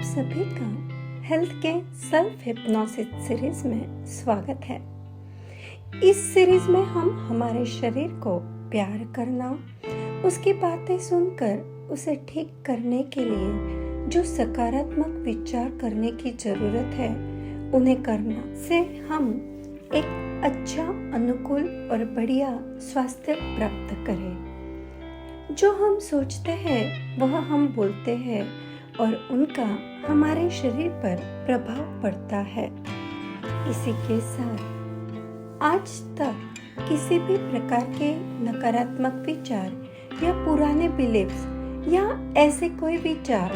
सभी का हेल्थ के सेल्फ हिप्नोसिस सीरीज में स्वागत है। इस सीरीज में हम हमारे शरीर को प्यार करना, उसकी बातें सुनकर उसे ठीक करने के लिए जो सकारात्मक विचार करने की जरूरत है उन्हें करना से हम एक अच्छा, अनुकूल और बढ़िया स्वास्थ्य प्राप्त करें। जो हम सोचते हैं वह हम बोलते हैं और उनका हमारे शरीर पर प्रभाव पड़ता है। इसी के साथ आज तक किसी भी प्रकार के नकारात्मक विचार या पुराने बिलीफ्स या ऐसे कोई विचार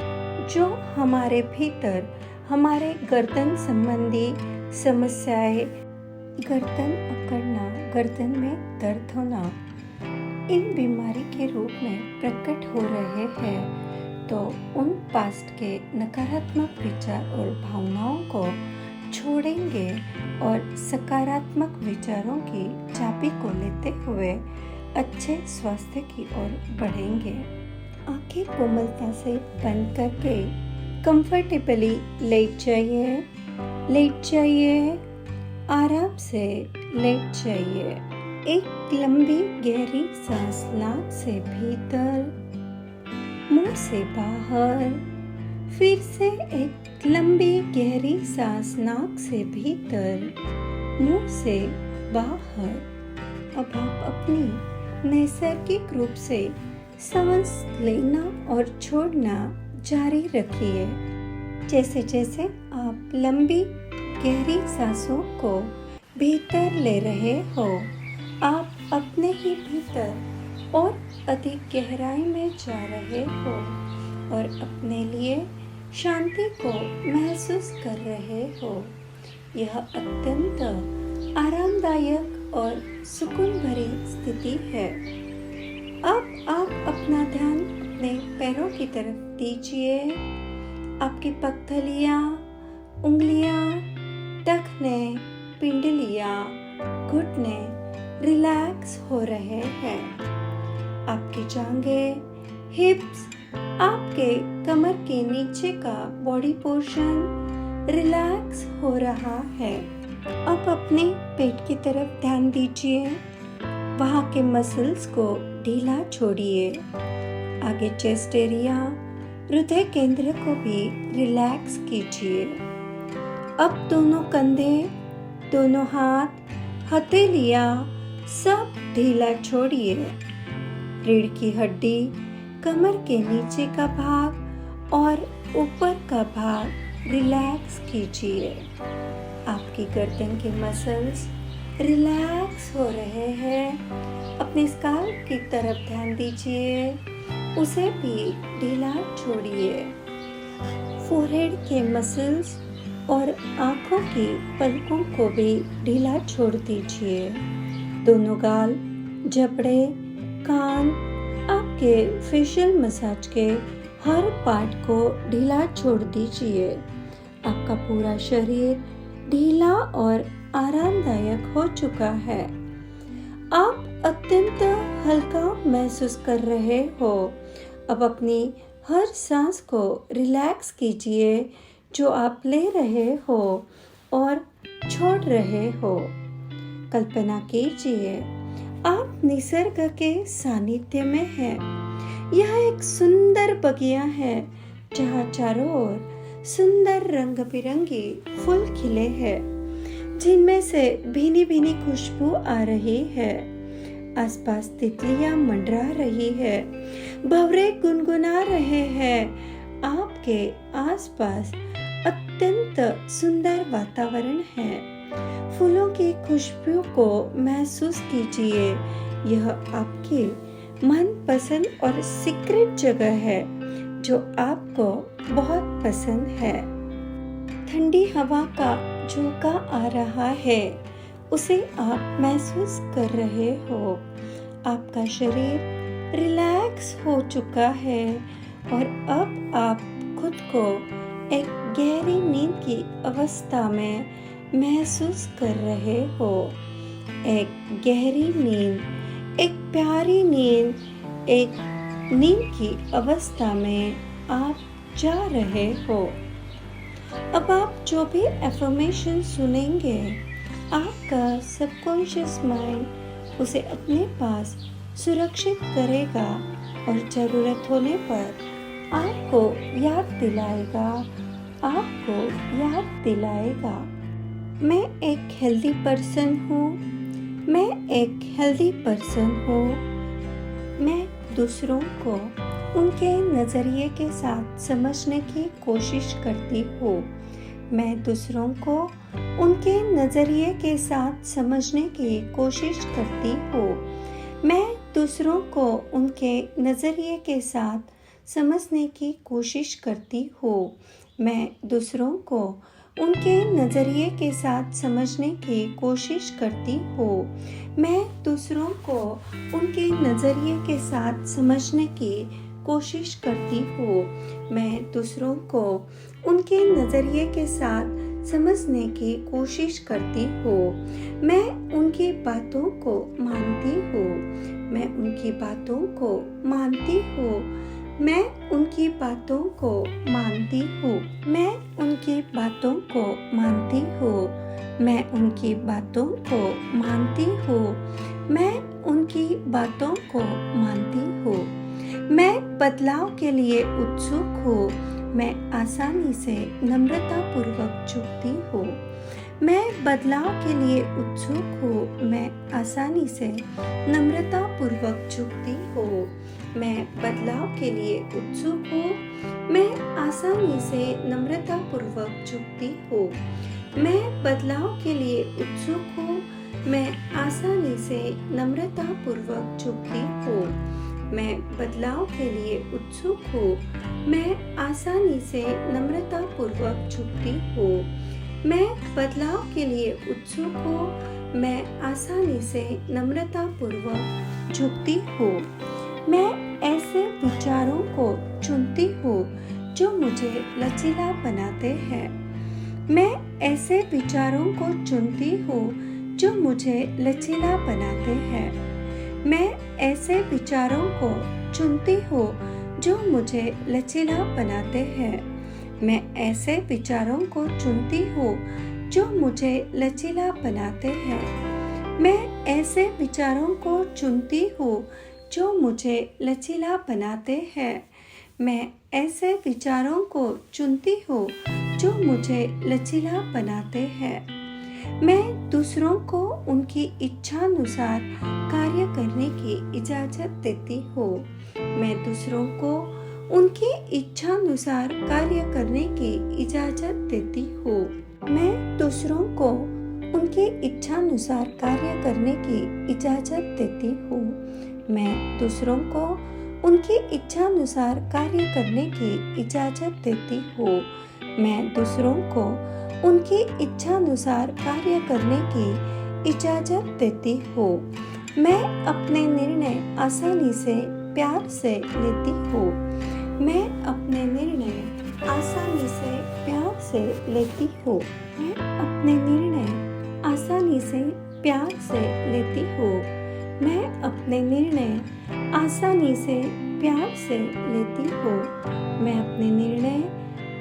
जो हमारे भीतर हमारे गर्दन संबंधी समस्याएं, गर्दन अकड़ना, गर्दन में दर्द होना, इन बीमारी के रूप में प्रकट हो रहे हैं, तो उन पास्ट के नकारात्मक विचार और भावनाओं को छोड़ेंगे और सकारात्मक विचारों की चाबी को लेते हुए अच्छे स्वास्थ्य की ओर बढ़ेंगे। आंखें कोमलता से बंद करके कंफर्टेबली लेट जाइए, आराम से लेट जाइए। एक लंबी गहरी सांस नाक से भीतर, मुंह से बाहर, फिर से एक लंबी गहरी सांस नाक से भीतर, मुंह से बाहर। अब आप अपनी नैसर्गिक रूप से सांस लेना और छोड़ना जारी रखिए। जैसे जैसे आप लंबी गहरी सांसों को भीतर ले रहे हो, आप अपने ही भीतर और अधिक गहराई में जा रहे हो और अपने लिए शांति को महसूस कर रहे हो। यह अत्यंत आरामदायक और सुकून भरी स्थिति है। अब आप अपना ध्यान अपने पैरों की तरफ दीजिए। आपकी पगडंडियां, उंगलियां, टखने, पिंडलियां, घुटने रिलैक्स हो रहे हैं। आपकी जांघें, हिप्स, आपके कमर के नीचे का बॉडी पोर्शन रिलैक्स हो रहा है। अब अपने पेट की तरफ ध्यान दीजिए। वहाँ के मसल्स को ढीला छोड़िए। आगे चेस्ट एरिया, हृदय केंद्र को भी रिलैक्स कीजिए। अब दोनों कंधे, दोनों हाथ, हथेलियां सब ढीला छोड़िए। रीढ़ की हड्डी, कमर के नीचे का भाग और ऊपर का भाग रिलैक्स कीजिए। आपकी गर्दन के मसल्स रिलैक्स हो रहे हैं। अपने स्काल्प की तरफ ध्यान दीजिए, उसे भी ढीला छोड़िए। फोरहेड के मसल्स और आंखों की पलकों को भी ढीला छोड़ दीजिए। दोनों गाल, जबड़े, कान, आपके फेशियल मसाज के हर पार्ट को ढीला छोड़ दीजिए। आपका पूरा शरीर ढीला और आरामदायक हो चुका है। आप अत्यंत हल्का महसूस कर रहे हो। अब अपनी हर सांस को रिलैक्स कीजिए जो आप ले रहे हो और छोड़ रहे हो। कल्पना कीजिए आप निसर्ग के सानिध्य में हैं। यह एक सुंदर बगिया है जहाँ चारों ओर सुंदर रंग बिरंगी फूल खिले हैं, जिनमें से भीनी भीनी खुशबू आ रही है। आसपास तितलियां मंडरा रही है, भंवरे गुनगुना रहे हैं। आपके आसपास अत्यंत सुंदर वातावरण है। फूलों की खुशबू को महसूस कीजिए। यह आपकी मनपसंद और सीक्रेट जगह है जो आपको बहुत पसंद है। ठंडी हवा का झोंका आ रहा है, उसे आप महसूस कर रहे हो। आपका शरीर रिलैक्स हो चुका है और अब आप खुद को एक गहरी नींद की अवस्था में महसूस कर रहे हो। एक गहरी नींद, एक प्यारी नींद, एक नींद की अवस्था में आप जा रहे हो। अब आप जो भी एफर्मेशन सुनेंगे, आपका सबकॉन्शियस माइंड उसे अपने पास सुरक्षित करेगा और ज़रूरत होने पर आपको याद दिलाएगा, आपको याद दिलाएगा। मैं एक हेल्दी पर्सन हूँ, मैं एक हेल्दी पर्सन हूँ। मैं दूसरों को उनके नज़रिए के साथ समझने की कोशिश करती हूँ। मैं दूसरों को उनके नज़रिए के साथ समझने की कोशिश करती हूँ। मैं दूसरों को उनके नज़रिए के साथ समझने की कोशिश करती हूँ। मैं दूसरों को उनके नज़रिए के साथ समझने की कोशिश करती हूँ। मैं दूसरों को उनके नज़रिए के साथ समझने की कोशिश करती हूँ। मैं दूसरों को उनके नज़रिए के साथ समझने की कोशिश करती हूँ। मैं उनकी बातों को मानती हूँ। मैं उनकी बातों को मानती हूँ। मैं उनकी बातों को मानती हूँ। मैं उनकी बातों को मानती हूँ। मैं उनकी बातों को मानती हूँ। मैं उनकी बातों को मानती हूँ। मैं बदलाव के लिए उत्सुक हूँ। मैं आसानी से नम्रतापूर्वक झुकती हूँ। मैं बदलाव के लिए उत्सुक हूँ। मैं आसानी से नम्रतापूर्वक झुकती हूँ। मैं बदलाव के लिए उत्सुक हूँ। मैं आसानी से नम्रतापूर्वक झुकती हूँ। मैं बदलाव के लिए उत्सुक हूँ। मैं आसानी से नम्रतापूर्वक झुकती हूँ। मैं बदलाव के लिए उत्सुक हूँ। मैं आसानी से नम्रतापूर्वक झुकती हूँ। मैं बदलाव के लिए उत्सुक हूँ। मैं आसानी से नम्रतापूर्वक झुकती हूँ। मैं ऐसे विचारों को चुनती हूँ जो मुझे लचीला बनाते हैं। मैं ऐसे विचारों को चुनती हूँ जो मुझे लचीला बनाते हैं। मैं ऐसे विचारों को चुनती हूँ जो मुझे लचीला बनाते हैं। मैं ऐसे विचारों को चुनती हूँ जो मुझे लचीला बनाते हैं। मैं ऐसे विचारों को चुनती हूँ जो मुझे लचीला बनाते हैं। मैं ऐसे विचारों को चुनती हूँ जो मुझे लचीला बनाते हैं। मैं दूसरों को उनकी इच्छानुसार कार्य करने की इजाज़त देती हूँ। मैं दूसरों को उनकी इच्छानुसार कार्य करने की इजाज़त देती हूँ। मैं दूसरों को उनकी इच्छानुसार कार्य करने की इजाज़त देती हूँ। मैं दूसरों को उनकी इच्छानुसार कार्य करने की इजाज़त देती हूँ। मैं दूसरों को उनकी इच्छानुसार कार्य करने की इजाज़त देती हूँ। मैं अपने निर्णय आसानी से प्यार से लेती हूँ। मैं अपने निर्णय आसानी से प्यार से लेती हूँ। मैं अपने निर्णय आसानी से प्यार से लेती हूँ। मैं अपने निर्णय आसानी से प्यार से लेती हूँ। मैं अपने निर्णय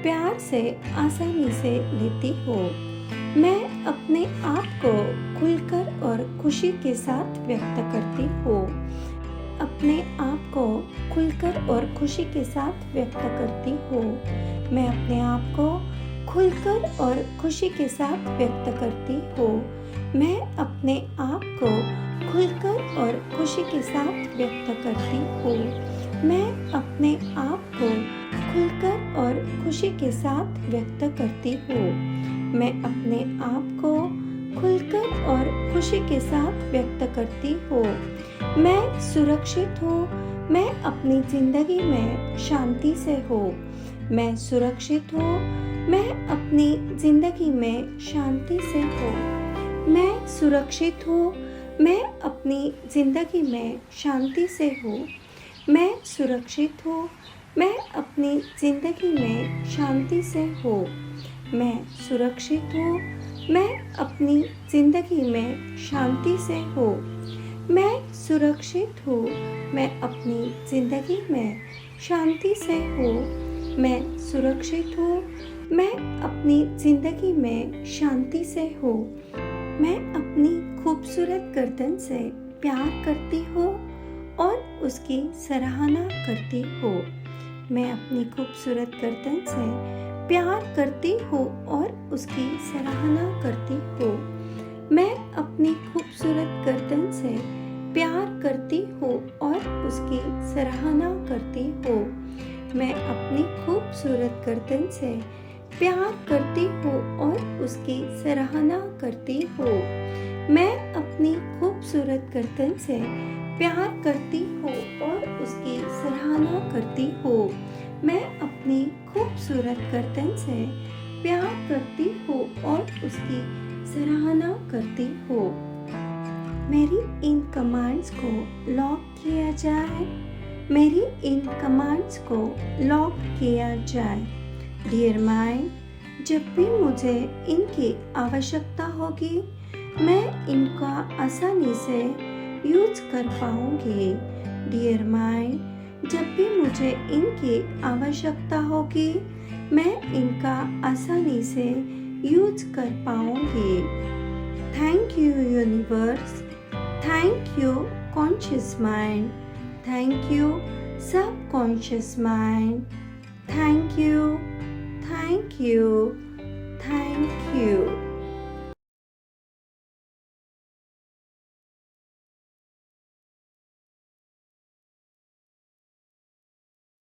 प्यार से आसानी से लेती हूँ। मैं अपने आप को खुलकर और खुशी के साथ व्यक्त करती हूँ। अपने आप को खुलकर और खुशी के साथ व्यक्त करती हूँ। मैं अपने आप को खुलकर और खुशी के साथ व्यक्त करती हूँ। मैं अपने आप को खुलकर और खुशी के साथ व्यक्त करती हूँ। मैं अपने आप को खुलकर और खुशी के साथ व्यक्त करती हूँ। मैं अपने आप को खुलकर और खुशी के साथ व्यक्त करती हूँ। मैं सुरक्षित हूँ। मैं अपनी ज़िंदगी में शांति से हूँ। मैं सुरक्षित हूँ। मैं अपनी ज़िंदगी में शांति से हूँ। मैं सुरक्षित हूँ। मैं अपनी ज़िंदगी में शांति से हूँ। मैं सुरक्षित हूँ। मैं अपनी ज़िंदगी में शांति से हूँ। मैं सुरक्षित हूँ। मैं अपनी ज़िंदगी में शांति से हूँ। मैं सुरक्षित हूँ। मैं अपनी ज़िंदगी में शांति से हूँ। मैं सुरक्षित हूँ, मैं अपनी ज़िंदगी में शांति से हूँ, मैं अपनी खूबसूरत गर्दन से प्यार करती हूँ और उसकी सराहना करती हूँ। मैं अपनी खूबसूरत गर्दन से प्यार करती हूँ और उसकी सराहना करती हूँ। मैं अपनी खूबसूरत गर्दन से प्यार करती हूँ और उसकी सराहना करती हूँ। मैं अपनी खूबसूरत गर्दन से प्यार करती हूँ और उसकी सराहना करती हूँ। मैं अपनी खूबसूरत गर्दन से प्यार करती हूँ और उसकी सराहना करती हूँ। मैं अपनी खूबसूरत गर्दन से प्यार करती हूँ और उसकी सराहना करती हूँ। मेरी इन कमांड्स को लॉक किया जाए। मेरी इन कमांड्स को लॉक किया जाए। डियर माइंड, जब भी मुझे इनकी आवश्यकता होगी, मैं इनका आसानी से यूज कर पाऊंगी। डियर माइंड, जब भी मुझे इनकी आवश्यकता होगी, मैं इनका आसानी से यूज कर पाऊंगी। Thank you universe. Thank you conscious mind. Thank you subconscious mind. Thank you. Thank you.